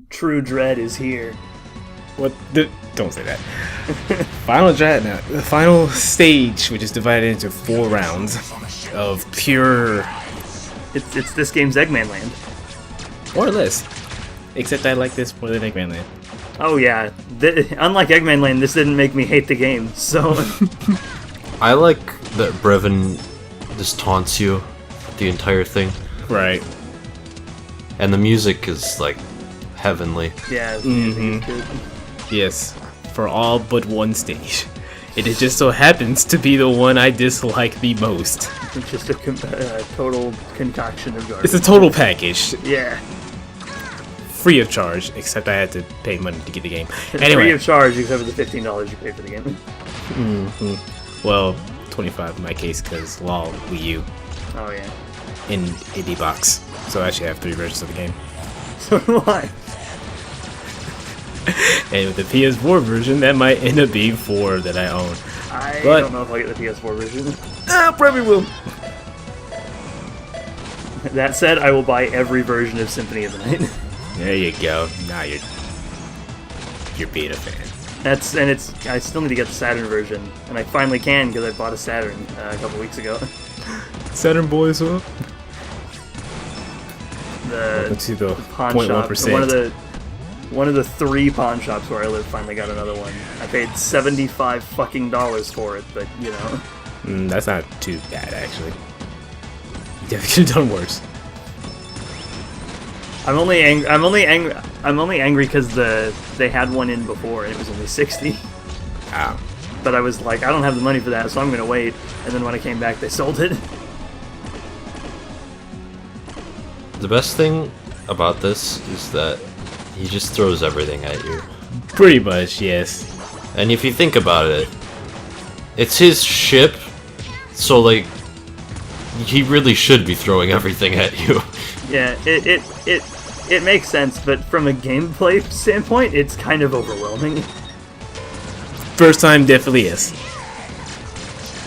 True dread is here. What? Don't say that. Final Dreadnought, the final stage, which is divided into 4 rounds of pure. It's this game's Eggman Land. More or less. Except I like this more than Eggman Land. Oh yeah, unlike Eggman Land, this didn't make me hate the game. So I like that Brevon just taunts you the entire thing, Right. and the music is like heavenly. yeah, Mhm. good. Yes. For all but one stage. It just so happens to be the one I dislike the most. It's just a total concoction of garbage. It's a total package. Yeah, Free of charge, except I had to pay money to get the game. free Anyway. of charge except for the $15 you pay for the game. Well, 25 in my case, because lol, Wii U Oh yeah. in indie box. So I actually have 3 versions of the game. So do I. And with the PS4 version, that might end up being 4 that I own. I But- don't know if I'll get the PS4 version. Probably will. That said, I will buy every version of Symphony of the Night. There you go. Now you're being a fan. I still need to get the Saturn version, and I finally can because I bought a Saturn a couple weeks ago. Saturn boys up. The To the pawn shop, 0.1%. one of the 3 pawn shops where I live finally got another one. I paid $75 fucking for it, but you know. That's not too bad, actually. You definitely could have done worse. I'm only angry because they had one in before and it was only 60. Ah. But I was like, I don't have the money for that, so I'm gonna wait. And then when I came back, they sold it. The best thing about this is that he just throws everything at you. Pretty much, yes. And if you think about it, it's his ship, so like he really should be throwing everything at you. Yeah, it makes sense, but from a gameplay standpoint, it's kind of overwhelming. First time definitely is.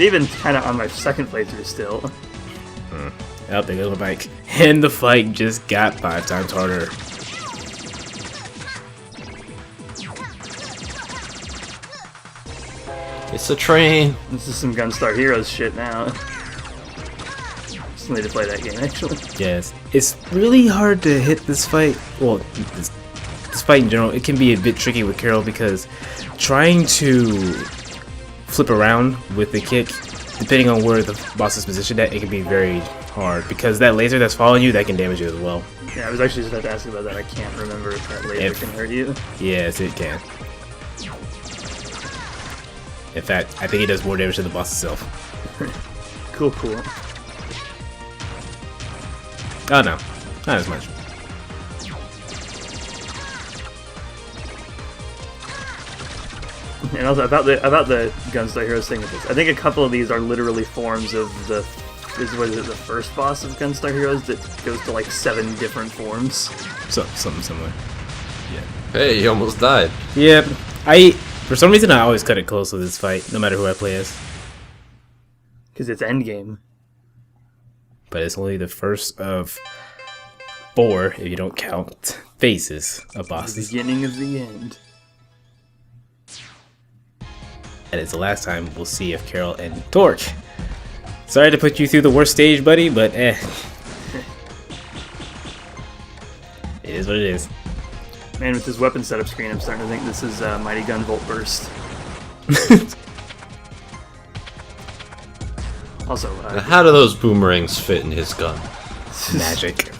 Even kind of on my second playthrough still. Oh, they go bike. And the fight just got 5 times harder. It's a train. This is some Gunstar Heroes shit now. Still need to play that game, actually. Yes. It's really hard to hit this fight. Well, this fight in general, it can be a bit tricky with Carol because trying to flip around with the kick, depending on where the boss is positioned at, it can be very hard because that laser that's following you, that can damage you as well. Yeah, I was actually just about to ask you about that. I can't remember if that laser can hurt you. Yes, it can. In fact, I think it does more damage to the boss itself. Cool. Oh no, not as much. And also about the Gunstar Heroes thing with this, I think a couple of these are literally forms of the first boss of Gunstar Heroes that goes to like 7 different forms. So, something similar. Hey, you almost died. Yep. For some reason, I always cut it close with this fight, no matter who I play as. Because it's endgame. But it's only the first of 4, if you don't count phases of The bosses. beginning of the end. And it's the last time we'll see if Carol and Torque. Sorry to put you through the worst stage, buddy, but It is what it is. Man, with this weapon setup screen, I'm starting to think this is Mighty Gun Volt Burst. Also, How do those boomerangs fit in his gun? Magic.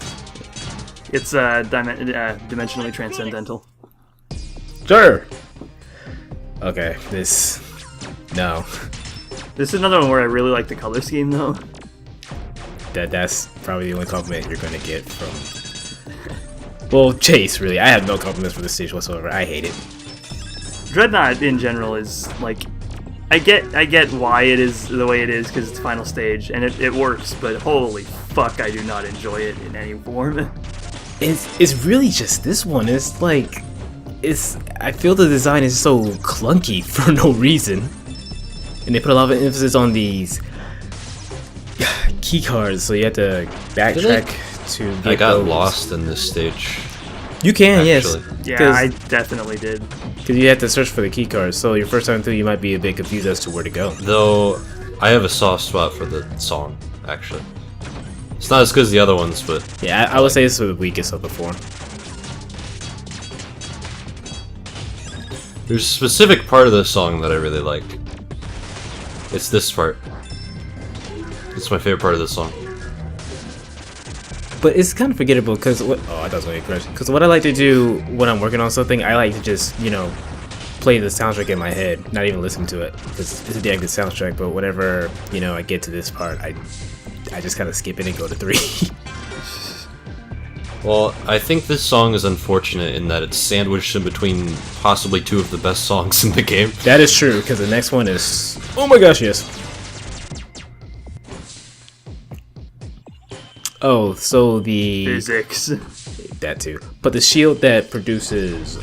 it's dimensionally transcendental. Sure. Okay, No. This is another one where I really like the color scheme, though. That's probably the only compliment you're gonna get from... Well, Chase, really. I have no compliments for this stage whatsoever. I hate it. Dreadnought, in general, is, like... I get why it is the way it is, because it's final stage, and it works, but holy fuck, I do not enjoy it in any form. It's really just this one. It's like... I feel the design is so clunky for no reason. And they put a lot of emphasis on these key cards, so you have to backtrack to get I got those. lost in this stage. You can, Actually. yes. Yeah, I definitely did. Because you have to search for the key cards, so your first time through, you might be a bit confused as to where to go. Though, I have a soft spot for the song, actually. It's not as good as the other ones, but... Yeah, I would say this is the weakest of the four. There's a specific part of the song that I really like. It's this part. It's my favorite part of the song. But it's kind of forgettable because what? Oh, I thought it was going to be correct. Because what I like to do when I'm working on something, I like to just, you know, play the soundtrack in my head, not even listen to it. Because it's a damn good soundtrack. But whenever, you know, I get to this part, I just kind of skip it and go to 3. Well, I think this song is unfortunate in that it's sandwiched in between possibly 2 of the best songs in the game. That is true, because the next one is... Oh my gosh, yes. Oh, so the... Physics. That too. But the shield that produces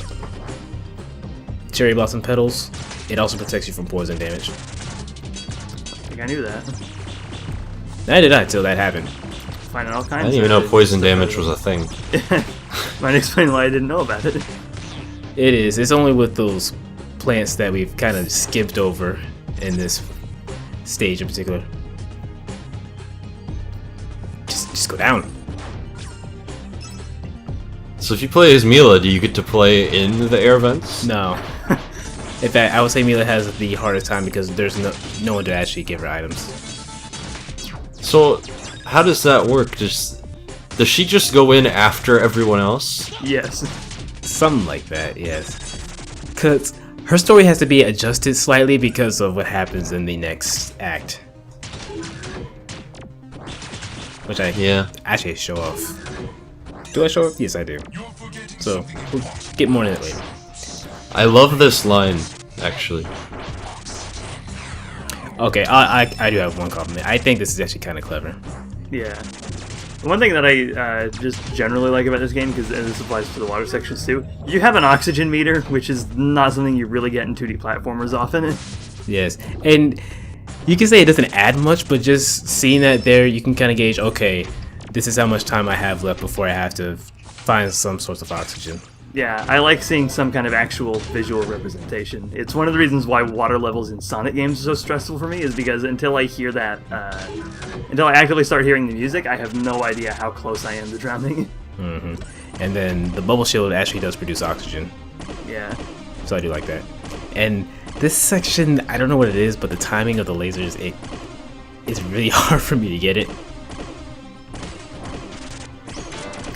cherry blossom petals, it also protects you from poison damage. I think I knew that. Neither did I till that happened. Finding all I kinds didn't even know poison damage was a thing. Might explain why I didn't know about it. It is. It's only with those plants that we've kind of skipped over in this stage in particular. Just go down. So if you play as Mila, do you get to play in the air vents? No. In fact, I would say Mila has the hardest time because there's no one to actually give her items. So, how does that work? Does she just go in after everyone else? Yes. Something like that, yes. Because her story has to be adjusted slightly because of what happens in the next act. Which I actually show off. Do I show off? Yes, I do. So, we'll get more into it later. I love this line, actually. Okay, I do have one compliment. I think this is actually kind of clever. Yeah. One thing that I just generally like about this game, because this applies to the water sections too, you have an oxygen meter, which is not something you really get in 2D platformers often. Yes, and you can say it doesn't add much, but just seeing that there, you can kind of gauge, okay, this is how much time I have left before I have to find some source of oxygen. Yeah, I like seeing some kind of actual visual representation. It's one of the reasons why water levels in Sonic games are so stressful for me, is because until I hear that, until I actively start hearing the music, I have no idea how close I am to drowning. Mm-hmm. And then the bubble shield actually does produce oxygen. Yeah. So I do like that. And this section, I don't know what it is, but the timing of the lasers, it's really hard for me to get it.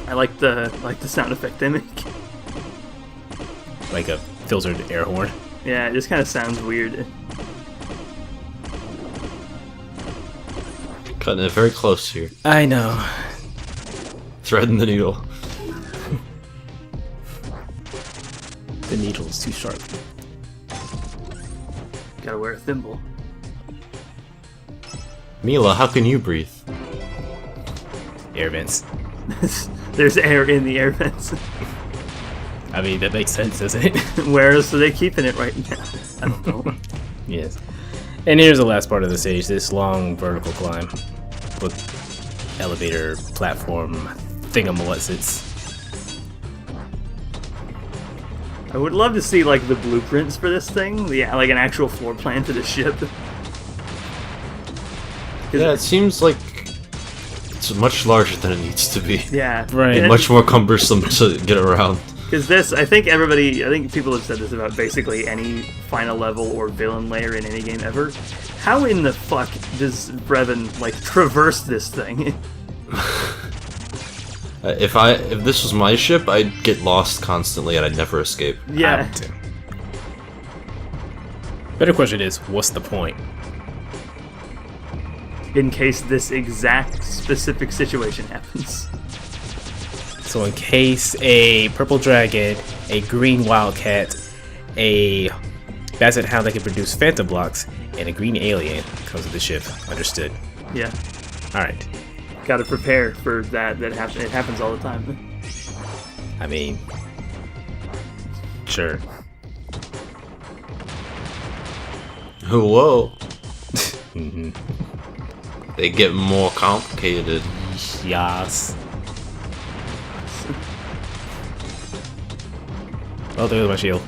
I like the sound effect they make. Like a filtered air horn. Yeah, it just kind of sounds weird. Cutting it very close here. I know. Threading the needle. The needle is too sharp. Gotta wear a thimble. Mila, how can you breathe? Air vents. There's air in the air vents. I mean, that makes sense, doesn't it? Where else are they keeping it right now? I don't know. Yes. And here's the last part of the stage, this long vertical climb with elevator platform thingamawhatsits. I would love to see like the blueprints for this thing, like an actual floor plan to the ship. Yeah, it seems like it's much larger than it needs to be. Yeah, Right. And Much more cumbersome to get around. because this, I think people have said this about basically any final level or villain layer in any game ever. How in the fuck does Brevon like traverse this thing? If this was my ship, I'd get lost constantly and I'd never escape. Yeah. Better question is, what's the point? In case this exact specific situation happens. So in case a purple dragon, a green wildcat, a basset hound that can produce phantom blocks, and a green alien comes to the ship. Understood. Yeah. Alright. Gotta prepare for that. It happens all the time. I mean, sure. Whoa. Mm-hmm. They get more complicated. Yas. Oh, there's my shield.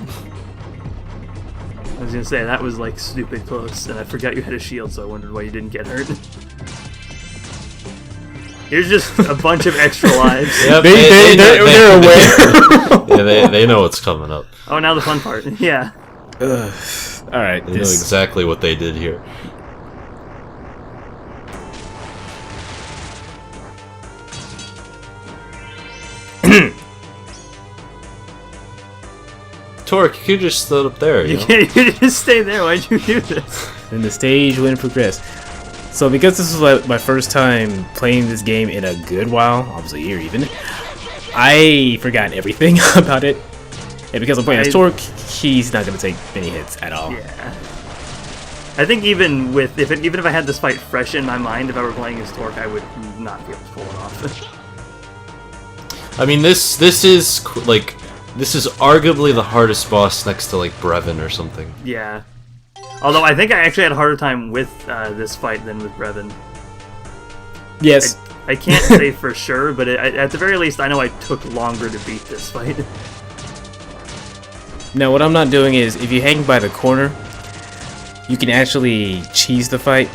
I was gonna say, that was like stupid close, and I forgot you had a shield, so I wondered why you didn't get hurt. Here's just a bunch of extra lives. Yep, They're aware. Yeah, they know what's coming up. Oh, now the fun part. Yeah. Alright, They know exactly what they did here. Torque, you could just stood up there. You know? You just stay there. Why'd you do this? Then the stage wouldn't progress. So because this was like my first time playing this game in a good while, almost a year even, I forgot everything about it. And because I'm playing as Torque, he's not going to take many hits at all. Yeah. I think even with even if I had this fight fresh in my mind, if I were playing as Torque, I would not be able to pull it off. I mean, this is like arguably the hardest boss next to like Brevon or something. Yeah. Although I think I actually had a harder time with this fight than with Brevon. Yes. I can't say for sure, but at the very least, I know I took longer to beat this fight. Now, what I'm not doing is, if you hang by the corner, you can actually cheese the fight,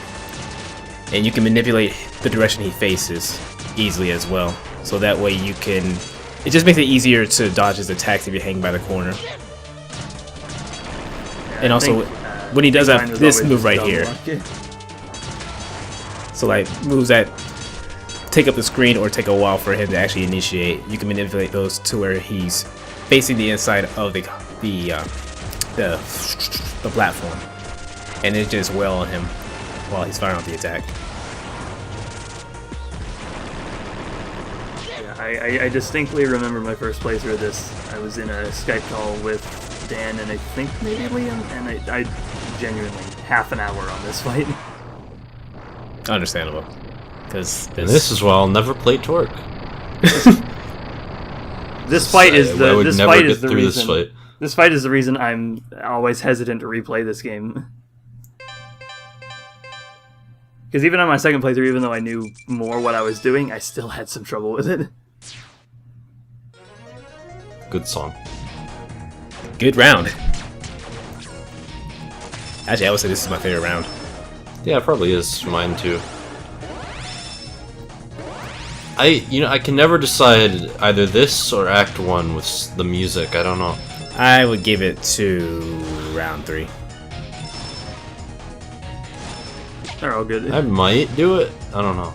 and you can manipulate the direction he faces easily as well. So that way you can... It just makes it easier to dodge his attacks if you hang by the corner. Yeah, and also, when he does have this move right here, luck. so like moves that take up the screen or take a while for him to actually initiate, you can manipulate those to where he's facing the inside of the platform, and it just wail on him while he's firing off the attack. I distinctly remember my first playthrough of this. I was in a Skype call with Dan and I think maybe Liam, and I genuinely half an hour on this fight. Understandable, because this is why I'll never play Torque. This fight is the this fight is the reason. This fight is the reason I'm always hesitant to replay this game. Because even on my second playthrough, even though I knew more what I was doing, I still had some trouble with it. Good song. Good round. Actually, I would say this is my favorite round. Yeah, it probably is mine too. I can never decide either this or Act 1 with the music. I don't know. I would give it to round 3. They're all good. I might do it. I don't know.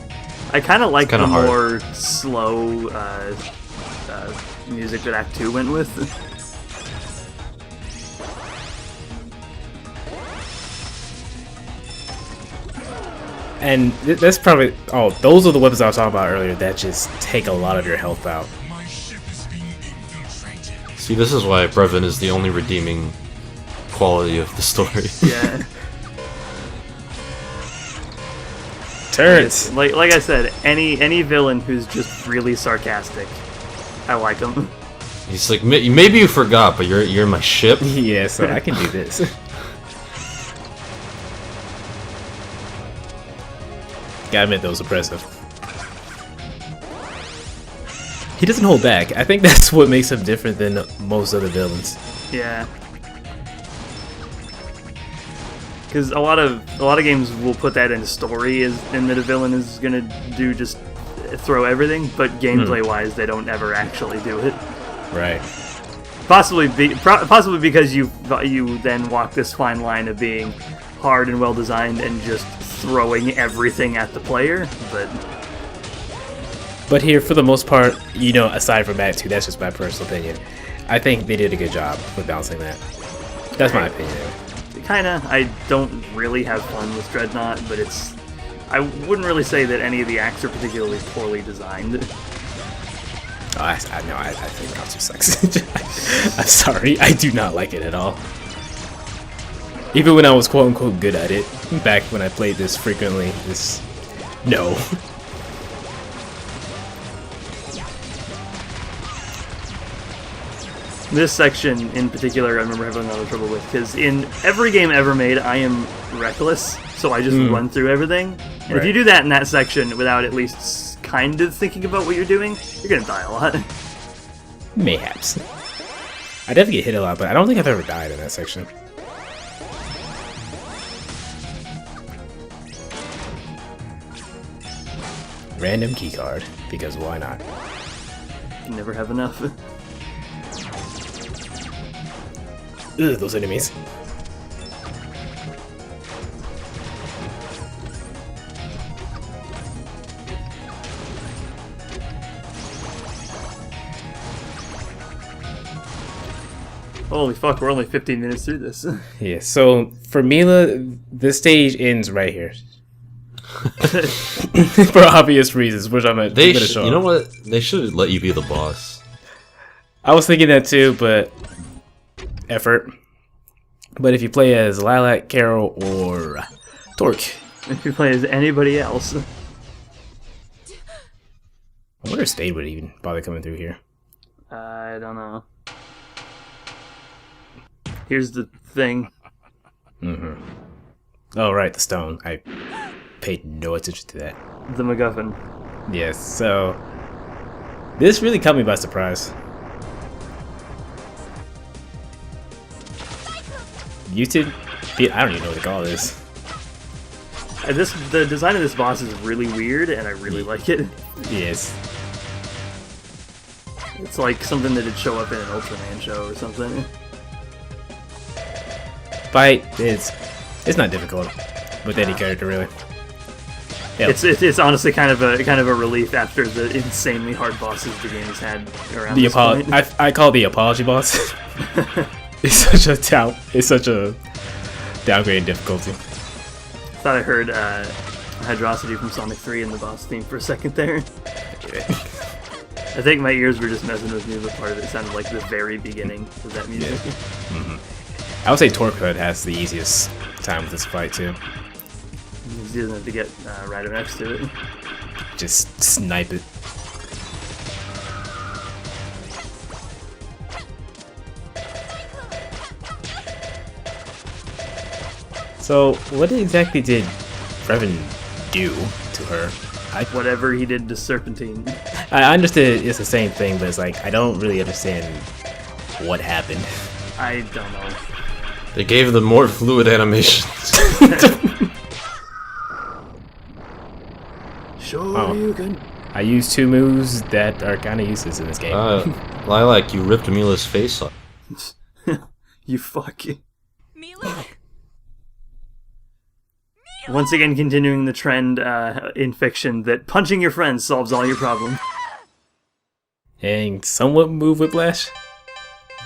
I kind of like the hard. more slow music that Act 2 went with. And that's probably... Oh, those are the weapons I was talking about earlier that just take a lot of your health out. See, this is why Brevon is the only redeeming quality of the story. Yeah. Turrets! Like I said, any villain who's just really sarcastic, I like him. He's like, maybe you forgot, but you're my ship. Yeah, so I can do this. Gotta admit, that was impressive. He doesn't hold back. I think that's what makes him different than most other villains. Yeah. Because a lot of games will put that in story, and that a villain is gonna do just throw everything, but gameplay wise, they don't ever actually do it. Right. Possibly because you then walk this fine line of being hard and well designed and just throwing everything at the player, but here, for the most part, you know, aside from that too, that's just my personal opinion. I think they did a good job with balancing that. That's my opinion. Kinda. I don't really have fun with Dreadnought, but I wouldn't really say that any of the acts are particularly poorly designed. Oh, I think Nazi sucks. I'm sorry, I do not like it at all. Even when I was quote-unquote good at it, back when I played this frequently, no. This section in particular, I remember having a lot of trouble with, because in every game ever made, I am reckless, so I just run through everything. And if you do that in that section without at least kind of thinking about what you're doing, you're gonna die a lot. Mayhaps. I definitely get hit a lot, but I don't think I've ever died in that section. Random keycard, because why not? You never have enough. Ugh, those enemies. Holy fuck, we're only 15 minutes through this. Yeah, so for Mila, this stage ends right here. For obvious reasons, which I'm gonna show. You know what? They should let you be the boss. I was thinking that too, but effort. But if you play as Lilac, Carol, or Torque, If you play as anybody else. I wonder if Spade would even bother coming through here. I don't know. Here's the thing. Mm-hmm. Oh, right, the stone. I paid no attention to that. The MacGuffin. Yes, so this really caught me by surprise. YouTube? I don't even know what to call this. The design of this boss is really weird, and I really like it. Yes. It's like something that would show up in an Ultraman show or something. Fight, it's not difficult with any character really. Yeah. It's honestly kind of a relief after the insanely hard bosses the game has had around this point. I call it the apology boss. It's such a downgrade in difficulty. Thought I heard Hydrosity from Sonic 3 in the boss theme for a second there. I think my ears were just messing with me, but part of it sounded like the very beginning of that music. Yeah. Mm-hmm. I would say Torque Hood has the easiest time with this fight too. He doesn't have to get right up next to it. Just snipe it. So, what exactly did Brevon do to her? Whatever he did to Serpentine. I understand it's the same thing, but it's like, I don't really understand what happened. I don't know. They gave them more fluid animations. Sure, you can. I used two moves that are kind of useless in this game. Lilac, you ripped Mila's face off. You fuck. Mila? Once again, continuing the trend in fiction that punching your friends solves all your problems. And somewhat move Whiplash.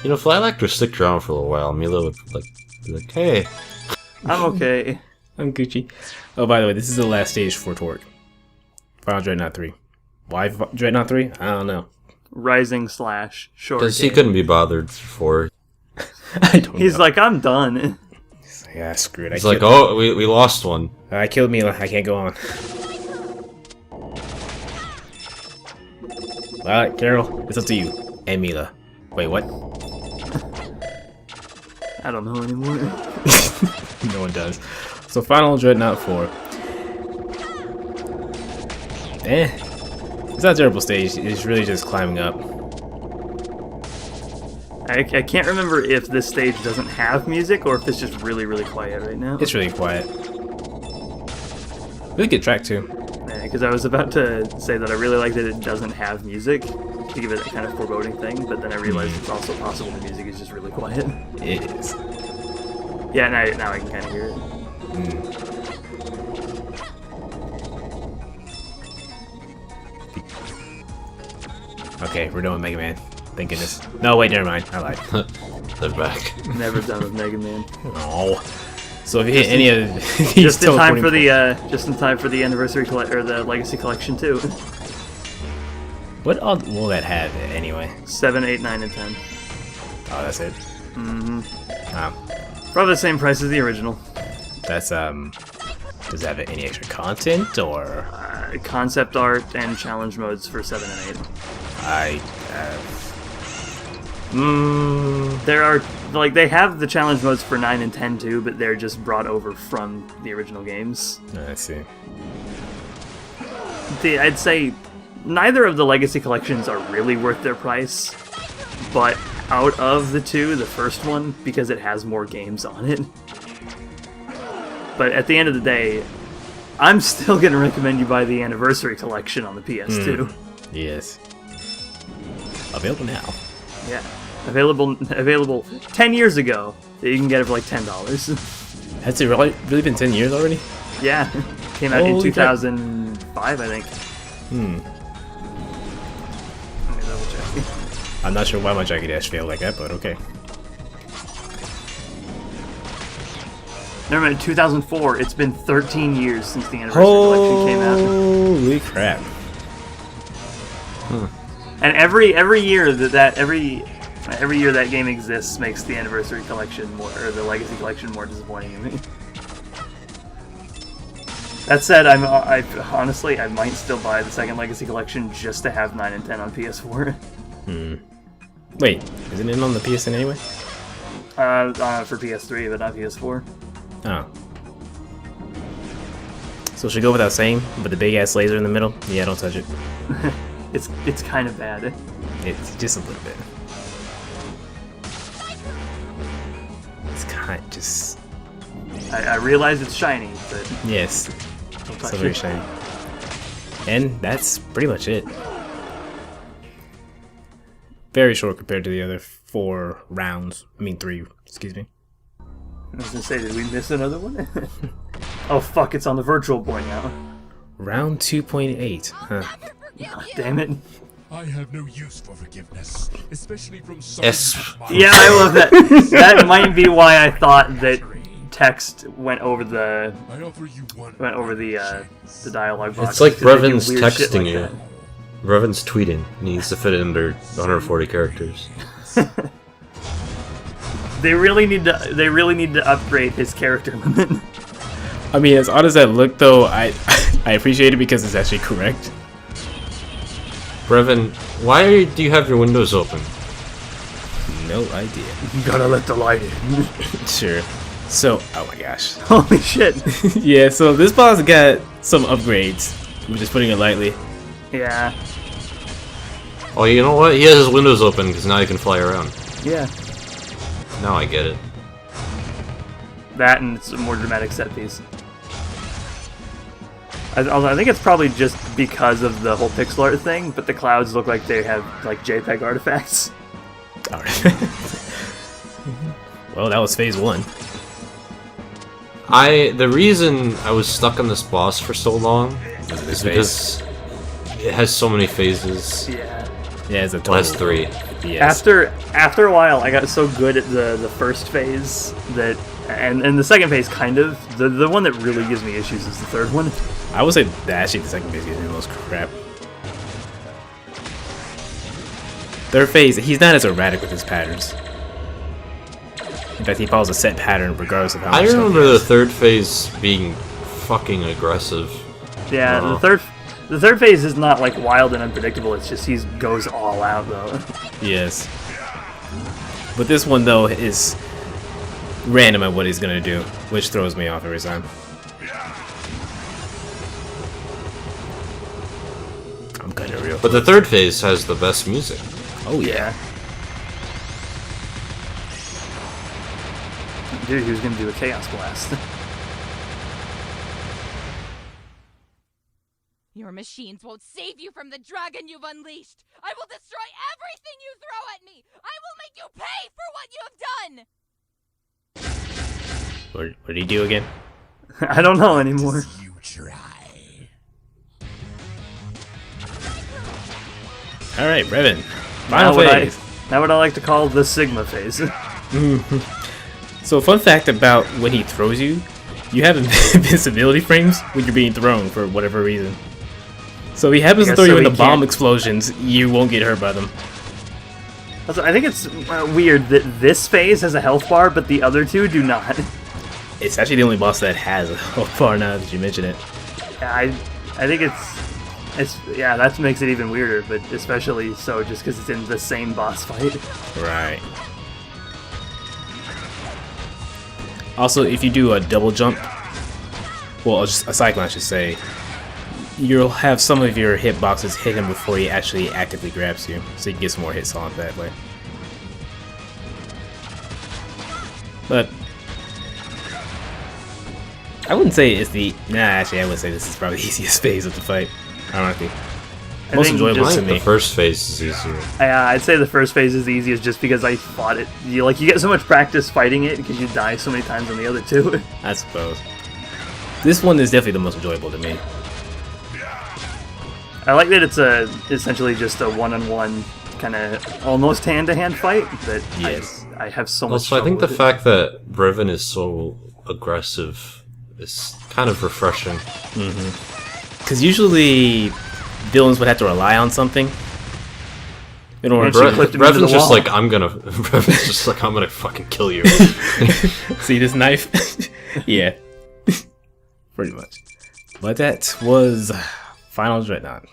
You know, if Lilac would stick around for a little while, Mila would be like, hey. I'm okay. I'm Gucci. Oh, by the way, this is the last stage for Torque. Final Dreadnought 3. Why Dreadnought 3? I don't know. Rising / short. Because he couldn't be bothered before. I don't know. He's like, I'm done. Yeah, screw it. He's like, oh, we lost one. I killed Mila. I can't go on. Alright, Carol, it's up to you. And Mila. Wait, what? I don't know anymore. No one does. So, Final Dreadnought 4. It's not a terrible stage. It's really just climbing up. I can't remember if this stage doesn't have music or if it's just really, really quiet right now. It's really quiet. Really good track, too. Because I was about to say that I really like that it doesn't have music to give it that kind of foreboding thing, but then I realized it's also possible the music is just really quiet. It is. Yeah, now I can kind of hear it. Okay, we're done with Mega Man. Thank goodness. No, wait, never mind. I lied. They're back. Never done with Mega Man. Oh. So if you hit any of these, just in time for the anniversary or the Legacy Collection too. What all will that have anyway? 7, 8, 9, and 10. Oh, that's it. Mm-hmm. Wow. Probably the same price as the original. That's does it have any extra content or? Concept art and challenge modes for 7 and 8. There are they have the challenge modes for 9 and 10 too, but they're just brought over from the original games. I see. I'd say neither of the Legacy collections are really worth their price, but out of the two, the first one, because it has more games on it. But at the end of the day, I'm still going to recommend you buy the Anniversary Collection on the PS2. Yes. Available now. Yeah. Available 10 years ago. You can get it for like $10. Has it really been 10 years already? Yeah. Came out in Holy 2005, I think. Let me double check. I'm not sure why my Jackie Dash failed like that, but okay. Never mind, 2004. It's been 13 years since the Anniversary Collection came out. Holy crap. And every year every year that game exists makes the Anniversary Collection more, or the Legacy Collection more disappointing to me. That said, I honestly might still buy the second Legacy Collection just to have 9 and 10 on PS4. Wait, isn't it on the PSN anyway? For PS3, but not PS4. Oh. So should we go without saying, but the big ass laser in the middle? Yeah, don't touch it. It's kind of bad. It's just a little bit. It's kind of just... I realize it's shiny, but... Yes. Don't touch So very it. shiny. And that's pretty much it. Very short compared to the other 4 rounds. I mean 3, excuse me. I was gonna say, did we miss another one? Oh fuck, it's on the Virtual Boy now. Round 2.8. Huh. Oh, damn it. I have no use for forgiveness, especially from S. Yeah, I love that. That might be why I thought that text went over the I offer you one. the dialogue box. It's like because they do Brevon's weird shit texting like you. that. Brevon's tweeting. He needs to fit it under 140 characters. They really need to upgrade his character limit. I mean, as odd as that looked, though, I appreciate it because it's actually correct. Brevon, why do you have your windows open? No idea. You gotta let the light in. Sure. So, oh my gosh. Holy shit. Yeah, so this boss got some upgrades. I'm just putting it lightly. Yeah. Oh, you know what? He has his windows open because now he can fly around. Yeah. Now I get it. That and it's a more dramatic set piece. I think it's probably just because of the whole pixel art thing, but the clouds look like they have like JPEG artifacts. Alright. Well, that was phase 1. The reason I was stuck on this boss for so long is because it has so many phases. Yeah. Yeah, it's a It total. has 3. Yes. After a while, I got so good at the first phase that, and the second phase kind of, the one that really gives me issues is the third one. I would say that actually the second phase gives me the most crap. Third phase, he's not as erratic with his patterns. In fact, he follows a set pattern regardless of how much I health he remember the has. third phase being fucking aggressive. Yeah, Wow. the third phase is not like wild and unpredictable. It's just he goes all out though. Yes. But this one, though, is random at what he's gonna do, which throws me off every time. I'm kinda real. But the third phase has the best music. Oh, yeah. Yeah. Dude, he was gonna do a Chaos Blast. Your machines won't save you from the dragon you've unleashed! I will destroy everything you throw at me! I will make you pay for what you have done! What did he do again? I don't know anymore. You try. Alright, Brevon. Now Final what phase. now what I like to call the Sigma phase. So, fun fact about when he throws you, you have invincibility frames when you're being thrown for whatever reason. So if he happens to Yeah, throw so you in he the bomb can't- explosions, you won't get hurt by them. Also, I think it's weird that this phase has a health bar, but the other two do not. It's actually the only boss that has a health bar now that you mention it. I think it's yeah, that makes it even weirder, but especially so just because it's in the same boss fight. Right. Also, if you do a double jump, well, just a cyclone, I should say, you'll have some of your hitboxes hit him before he actually actively grabs you, so you can get some more hits on that way. But I wouldn't say it's the... Nah, actually, I would say this is probably the easiest phase of the fight, ironically. Most enjoyable I to think me. the first phase is easier. Yeah, I'd say the first phase is the easiest just because I fought it. You get so much practice fighting it because you die so many times on the other two. I suppose. This one is definitely the most enjoyable to me. I like that it's essentially just a one-on-one kind of almost hand-to-hand fight, but Yes. I have so much Also, I think trouble the with it. fact that Brevon is so aggressive is kind of refreshing. Because usually villains would have to rely on something in order And she clipped him into Brevon's the just wall. like, Brevon's just like, I'm gonna fucking kill you. see this knife. Yeah, pretty much. But that was Final Dreadnought.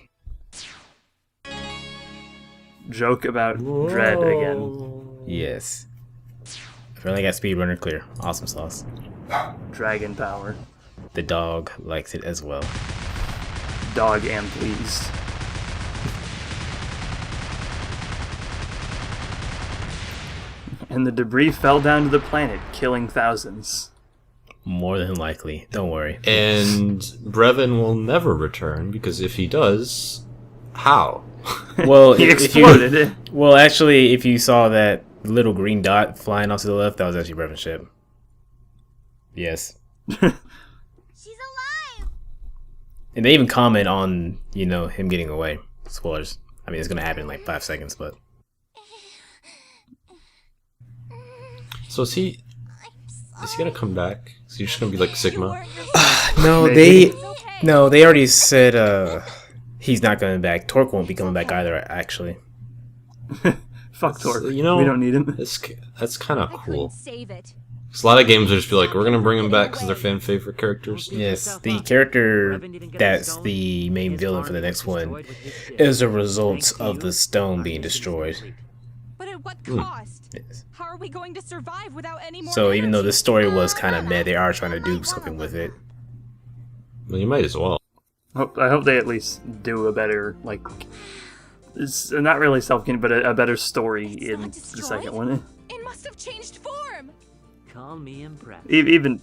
Joke about Dread again. Yes. Apparently got speedrunner clear. Awesome sauce. Dragon power. The dog likes it as well. Dog am pleased. And the debris fell down to the planet, killing thousands. More than likely. Don't worry. And Brevon will never return, because if he does, how? Well, He if exploded. well, actually, if you saw that little green dot flying off to the left, that was actually Brevon's ship. Yes. She's alive! And they even comment on, him getting away. Spoilers. I mean, it's gonna happen in like 5 seconds, but... So is he gonna come back? Is he just gonna be like Sigma? No, Maybe. they already said, he's not coming back. Torque won't be coming back either, actually. Fuck Torque. You know, we don't need him. That's kind of I couldn't cool. save it. 'Cause a lot of games will just be like, we're gonna bring him back because they're fan favorite characters. Yes, the character that's the main villain for the next one is a result of the stone being destroyed. But at what cost? Yes. How are we going to survive without any more So even though energy? the story was kind of meh, they are trying to do something with it. Well, you might as well. I hope they at least do a better, like, it's not really self-contained, but a better story It's in not the destroyed. second one. It must have changed form. Call me impressed. Even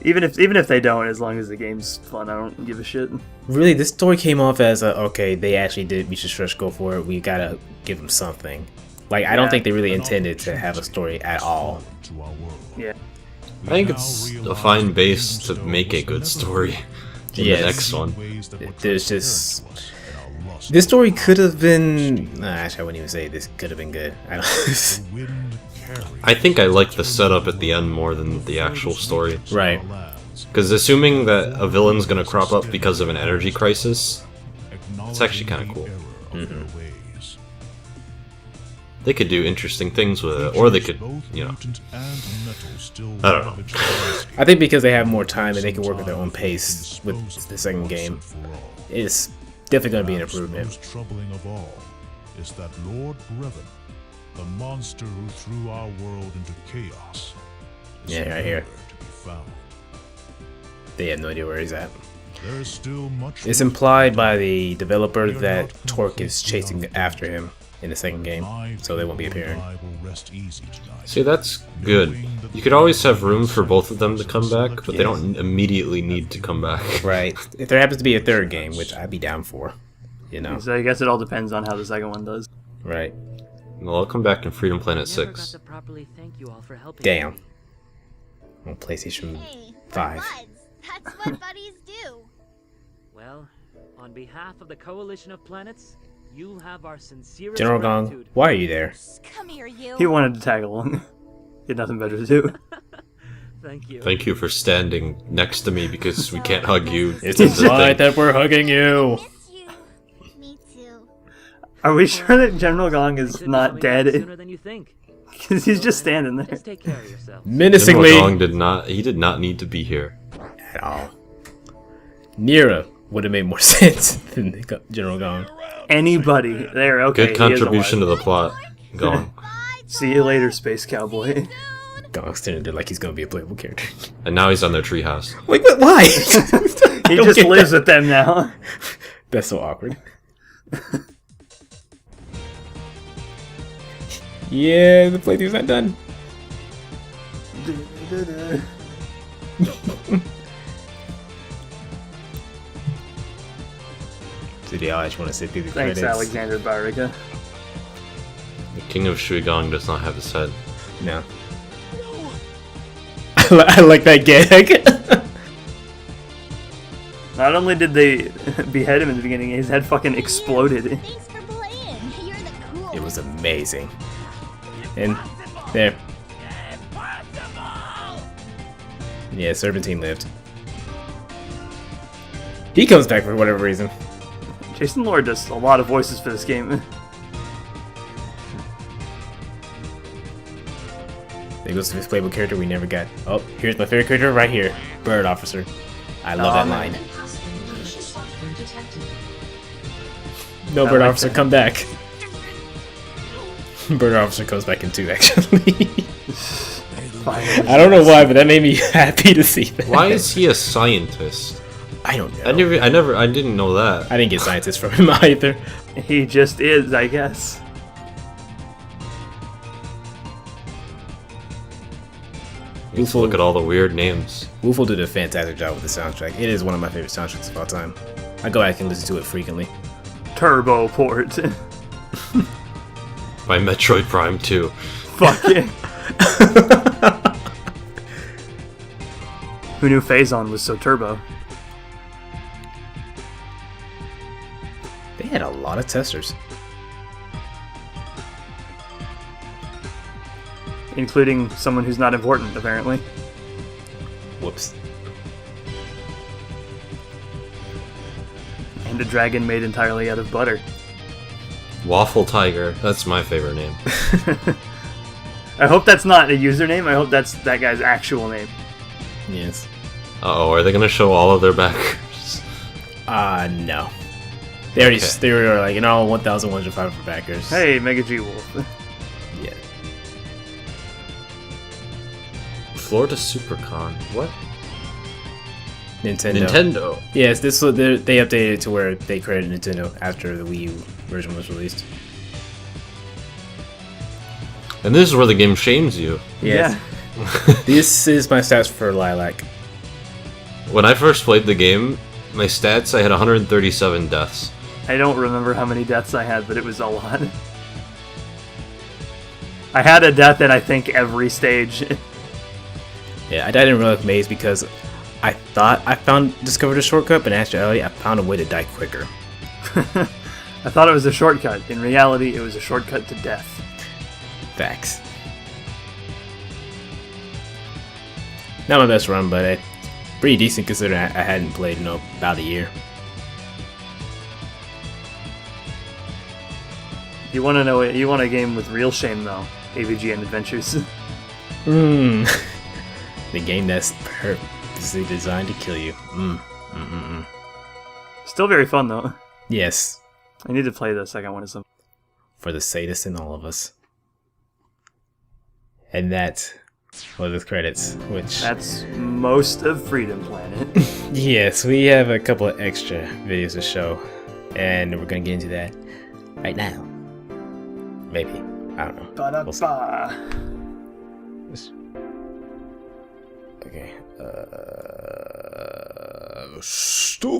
if they don't, as long as the game's fun, I don't give a shit. Really, this story came off as okay, they actually did. We should stretch go for it. We gotta give them something. Like, I don't Yeah. think they really intended to have a story at all. To our world. Yeah. I think it's a fine base to make a good story in Yes. the next one. There's just... This story could have been... Nah, actually, I wouldn't even say this could have been good. I don't... I think I like the setup at the end more than the actual story. Right. Because assuming that a villain's gonna crop up because of an energy crisis, it's actually kind of cool. They could do interesting things with it, or they could, I don't know. I think because they have more time and they can work at their own pace with the second game, it's definitely going to be an improvement. Most troubling of all is that Lord Brevon, the monster who threw our world into chaos, is Yeah, right here. nowhere to be found. They have no idea where he's at. There is still much It's implied by the developer that Torque is chasing after him in the second game, so they won't be appearing. See, that's good. You could always have room for both of them to come back, but they don't immediately need to come back. Right. If there happens to be a third game, which I'd be down for, So I guess it all depends on how the second one does. Right. Well, I'll come back in Freedom Planet Never got 6. to properly thank you all for helping. Damn. On PlayStation Hey, 5. we're buds. That's what buddies do. Well, on behalf of the Coalition of Planets, you have our sincerest General Gong, gratitude. why are you there? Come here, you. He wanted to tag along. He had nothing better to do. Thank you. Thank you for standing next to me because we can't hug you. It's This is the implied thing. that we're hugging you. Miss you. Me too. Are we sure that General Gong You is should be not coming dead? back sooner than you think. Because he's just standing there. Just take care of yourself. General Menacingly Gong did not need to be here. at all. Nira would have made more sense than General Gong. Anybody. There, okay. Good contribution to the plot. Gong. See you later, Space Cowboy. Gong's turning it like he's gonna be a playable character. And now he's on their treehouse. Wait, what? Why? He just lives with them now. That's so awkward. Yeah, the playthrough's not done. So do y'all just want to sit through the Thanks, credits? Alexander Bariga. The King of Shuigong does not have his head. No. I like that gag. Not only did they behead him in the beginning, his head fucking exploded. Thanks for playing. You're the cool. It was amazing. And there. Yeah, Serpentine lived. He comes back for whatever reason. Jason Lord does a lot of voices for this game. There goes to his playable character we never got. Oh, here's my favorite character right here. Bird Officer. I love that man. line. No, Bird like Officer, that. come back. Bird Officer comes back in 2, actually. I don't know why, but that made me happy to see that. Why is he a scientist? I don't know. I didn't know that. I didn't get scientists from him either. He just is, I guess. Let's look at all the weird names. Woofle did a fantastic job with the soundtrack. It is one of my favorite soundtracks of all time. I go back and listen to it frequently. Turbo Port. By Metroid Prime 2. Fuck yeah. Who knew Phazon was so turbo? They had a lot of testers. Including someone who's not important, apparently. Whoops. And a dragon made entirely out of butter. Waffle Tiger. That's my favorite name. I hope that's not a username. I hope that's that guy's actual name. Yes. Uh-oh, are they gonna show all of their backers? No. They already Okay. they were like in all 1,105 backers. Hey, Mega G Wolf. Yeah. Florida SuperCon. What? Nintendo. Nintendo. Yes, this was they updated it to where they credited Nintendo after the Wii U version was released. And this is where the game shames you. Yes. This is my stats for Lilac. When I first played the game, my stats, I had 137 deaths. I don't remember how many deaths I had, but it was a lot. I had a death in, I think, every stage. Yeah, I died in Relic Maze because I thought I discovered a shortcut, but in actuality, I found a way to die quicker. I thought it was a shortcut. In reality, it was a shortcut to death. Facts. Not my best run, but pretty decent considering I hadn't played in about a year. You want to know? You want a game with real shame, though? AVG and Adventures. The game that's purposely designed to kill you. Still very fun, though. Yes, I need to play the second one. for the sadist in all of us. And that was the credits, which... That's most of Freedom Planet. Yes, we have a couple of extra videos to show, and we're gonna get into that right now. Maybe. I don't know. We'll see. Okay. Stupid.